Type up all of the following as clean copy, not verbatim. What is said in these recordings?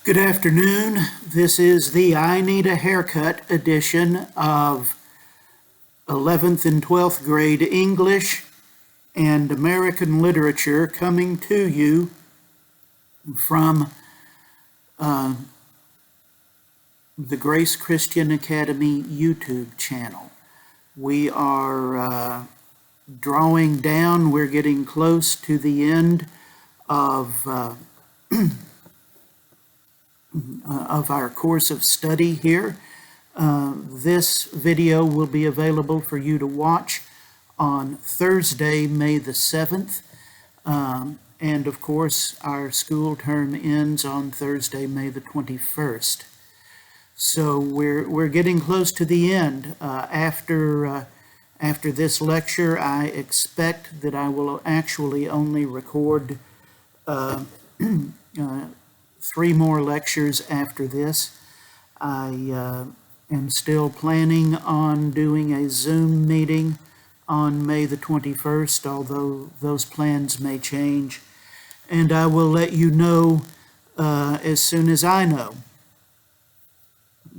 Good afternoon. This is the I Need a Haircut edition of 11th and 12th grade English and American Literature, coming to you from the Grace Christian Academy YouTube channel. We are drawing down. We're getting close to the end of our course of study here. This video will be available for you to watch on Thursday, May the 7th. And of course, our school term ends on Thursday, May the 21st. So we're getting close to the end. After this lecture, I expect that I will actually only record 3 more lectures after this. I am still planning on doing a Zoom meeting on May the 21st, although those plans may change. And I will let you know as soon as I know.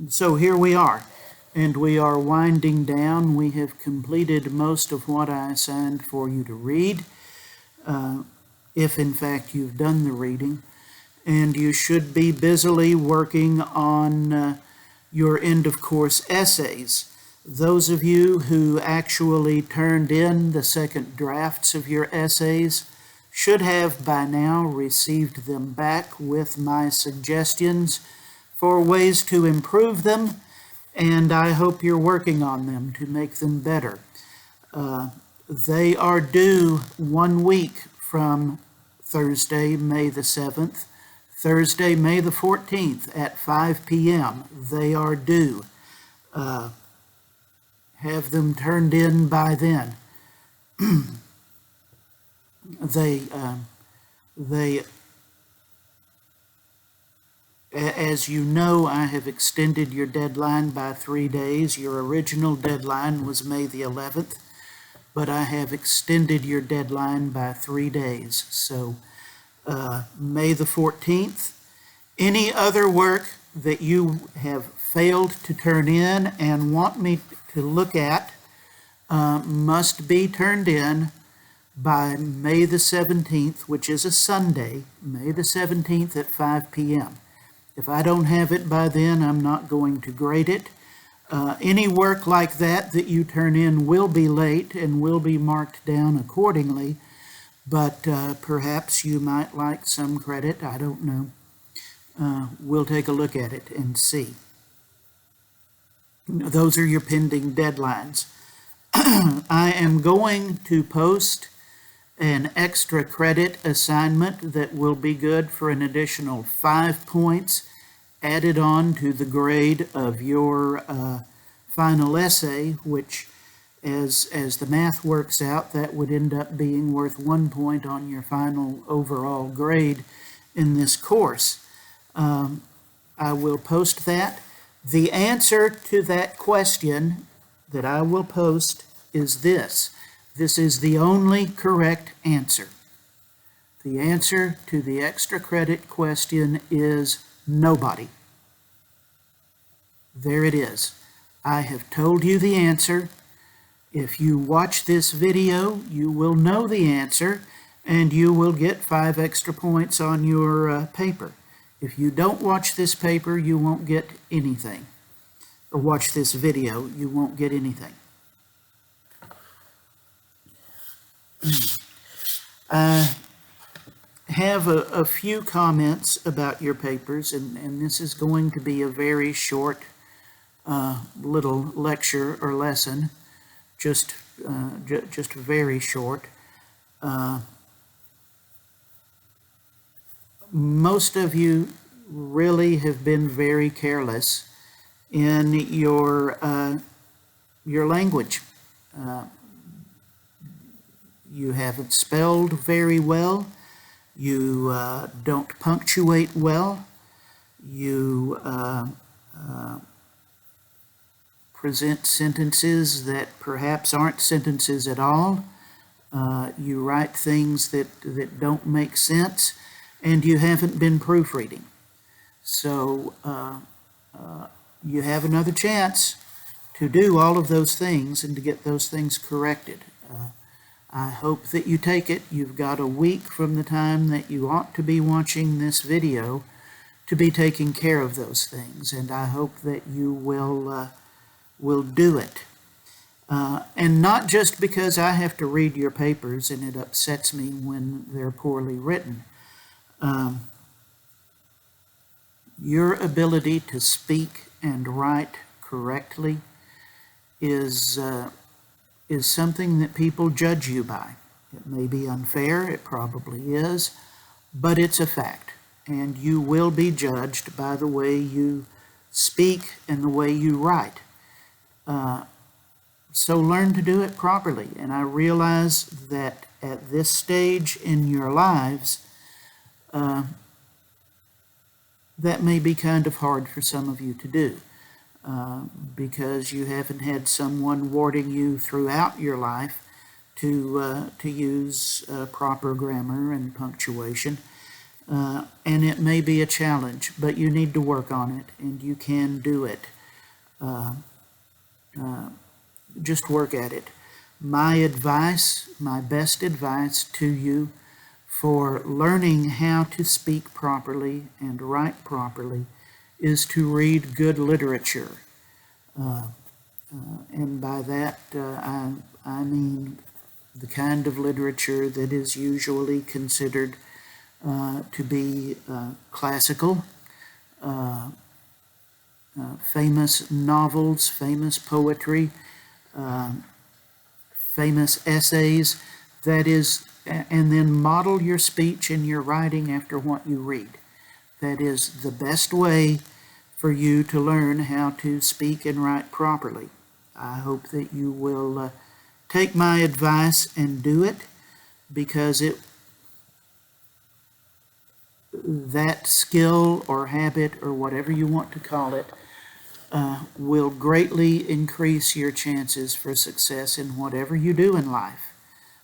So here we are, and we are winding down. We have completed most of what I assigned for you to read, if in fact you've done the reading. And you should be busily working on your end-of-course essays. Those of you who actually turned in the second drafts of your essays should have by now received them back with my suggestions for ways to improve them, and I hope you're working on them to make them better. They are due 1 week from Thursday, May the 7th. Thursday, May the 14th at 5 p.m. They are due. Have them turned in by then. As you know, I have extended your deadline by 3 days. Your original deadline was May the 11th, but I have extended your deadline by 3 days. So May the 14th. Any other work that you have failed to turn in and want me to look at must be turned in by May the 17th, which is a Sunday, May the 17th at 5 p.m. If I don't have it by then, I'm not going to grade it. Any work like that you turn in will be late and will be marked down accordingly. But perhaps you might like some credit. I don't know. We'll take a look at it and see. Those are your pending deadlines. I am going to post an extra credit assignment that will be good for an additional 5 points added on to the grade of your final essay, which as the math works out, that would end up being worth 1 point on your final overall grade in this course. I will post that. The answer to that question that I will post is this. This is the only correct answer. The answer to the extra credit question is nobody. There it is. I have told you the answer. If you watch this video, you will know the answer, and you will get 5 extra points on your paper. If you don't watch this paper, you won't get anything. Or watch this video, you won't get anything. I have a few comments about your papers, and this is going to be a very short little lecture or lesson. Just very short. Most of you really have been very careless in your language. You haven't spelled very well. You don't punctuate well. You present sentences that perhaps aren't sentences at all. You write things that don't make sense, and you haven't been proofreading. So you have another chance to do all of those things and to get those things corrected. I hope that you take it. You've got a week from the time that you ought to be watching this video to be taking care of those things, and I hope that you will do it. And not just because I have to read your papers and it upsets me when they're poorly written. Your ability to speak and write correctly is something that people judge you by. It may be unfair, it probably is, but it's a fact. And you will be judged by the way you speak and the way you write. So learn to do it properly. And I realize that at this stage in your lives, that may be kind of hard for some of you to do. Because you haven't had someone warning you throughout your life to use proper grammar and punctuation. And it may be a challenge, but you need to work on it, and you can do it. Just work at it. My advice, my best advice to you for learning how to speak properly and write properly is to read good literature. And by that, I mean the kind of literature that is usually considered to be classical, famous novels, famous poetry, famous essays, that is, and then model your speech and your writing after what you read. That is the best way for you to learn how to speak and write properly. I hope that you will take my advice and do it, because that skill or habit or whatever you want to call it will greatly increase your chances for success in whatever you do in life.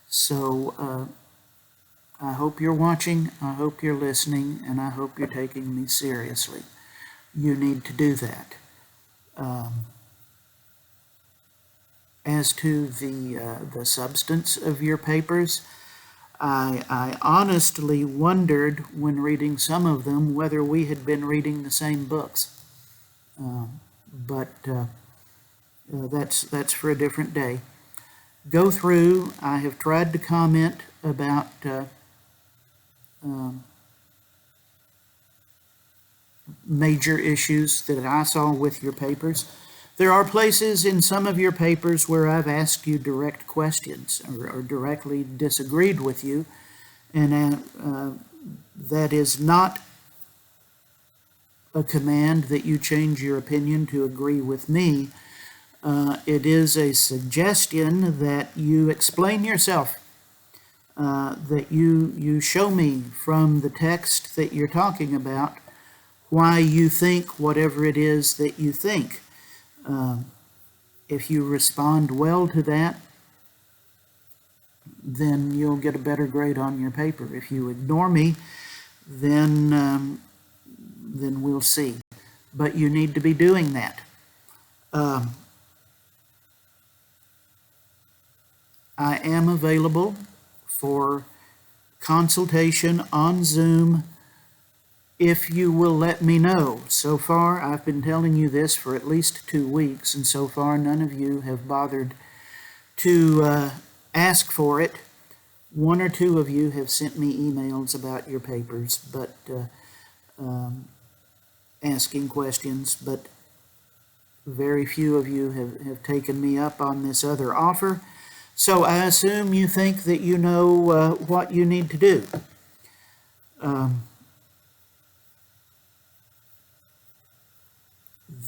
So I hope you're watching, I hope you're listening, and I hope you're taking me seriously. You need to do that. As to the substance of your papers, I honestly wondered when reading some of them whether we had been reading the same books. But that's for a different day. Go through. I have tried to comment about major issues that I saw with your papers. There are places in some of your papers where I've asked you direct questions or directly disagreed with you, and that is not a command that you change your opinion to agree with me. It is a suggestion that you explain yourself, that you show me from the text that you're talking about why you think whatever it is that you think. If you respond well to that, then you'll get a better grade on your paper. If you ignore me, then we'll see. But you need to be doing that. I am available for consultation on Zoom if you will let me know. So far, I've been telling you this for at least 2 weeks, and so far none of you have bothered to ask for it. 1 or 2 of you have sent me emails about your papers, but asking questions, but very few of you have taken me up on this other offer. So I assume you think that you know what you need to do.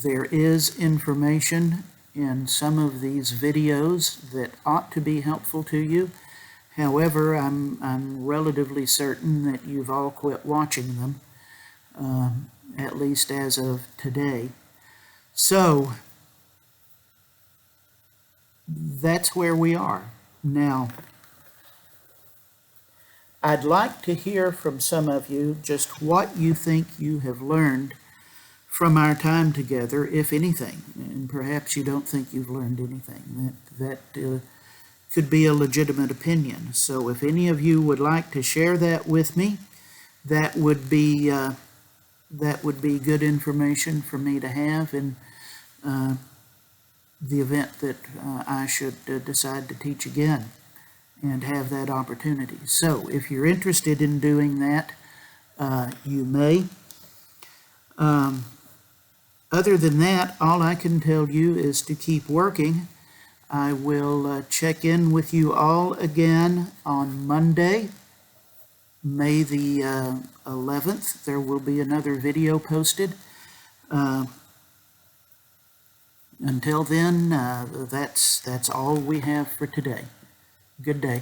There is information in some of these videos that ought to be helpful to you. However, I'm relatively certain that you've all quit watching them, at least as of today. So that's where we are. Now, I'd like to hear from some of you just what you think you have learned from our time together, if anything. And perhaps you don't think you've learned anything. That could be a legitimate opinion. So if any of you would like to share that with me, that would be good information for me to have in the event that I should decide to teach again and have that opportunity. So if you're interested in doing that, you may. Other than that, all I can tell you is to keep working. I will check in with you all again on Monday, May the 11th. There will be another video posted. Until then, that's all we have for today. Good day.